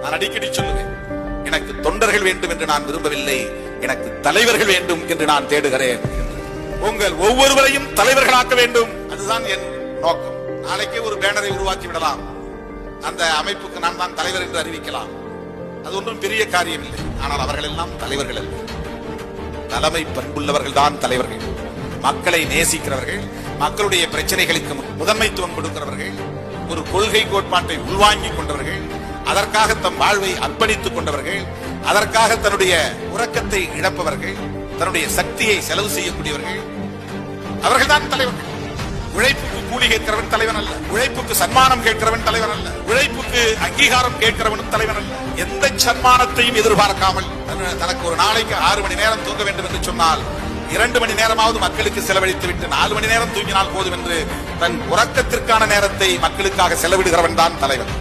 நான் அடிக்கடி சொல்லுவேன், எனக்கு தொண்டர்கள் வேண்டும் என்று நான் விரும்பவில்லை, எனக்கு தலைவர்கள் வேண்டும் என்று நான் தேடுகிறேன். உங்கள் ஒவ்வொருவரையும் தலைவர்களாக்க வேண்டும், அதுதான் என் நோக்கம். நாளைக்கே ஒரு பேனரை உருவாக்கி விடலாம், அந்த அமைப்புக்கு நான் தான் தலைவர் என்று அறிவிக்கலாம். அது ஒன்றும் பெரிய காரியம் இல்லை. ஆனால் அவர்கள் எல்லாம் தலைவர்கள் அல்ல. தலைமை பண்புள்ளவர்கள் தான் தலைவர்கள். மக்களை நேசிக்கிறவர்கள், மக்களுடைய பிரச்சனைகளுக்கு முதன்மைத்துவம் கொடுக்கிறவர்கள், ஒரு கொள்கை கோட்பாட்டை உள்வாங்கிக் கொண்டவர்கள், அதற்காக தம் வாழ்வை அர்ப்பணித்துக் கொண்டவர்கள், அதற்காக தன்னுடைய உறக்கத்தை இழப்பவர்கள், தன்னுடைய சக்தியை செலவு செய்யக்கூடியவர்கள், அவர்கள்தான் தலைவர்கள். உழைப்புக்கு கூலி கேட்கிறவன் தலைவன் அல்ல, உழைப்புக்கு சன்மானம் கேட்கிறவன் தலைவன் அல்ல, உழைப்புக்கு அங்கீகாரம் கேட்கிறவன் தலைவன் அல்ல. எந்த சன்மானத்தையும் எதிர்பார்க்காமல் தனக்கு ஒரு நாளைக்கு 6 மணி நேரம் தூங்க வேண்டும் என்று சொன்னால் 2 மணி நேரமாவது மக்களுக்கு செலவழித்து விட்டு 4 மணி நேரம் தூங்கினால் போதும் என்று தன் உறக்கத்திற்கான நேரத்தை மக்களுக்காக செலவிடுகிறவன் தான் தலைவன்.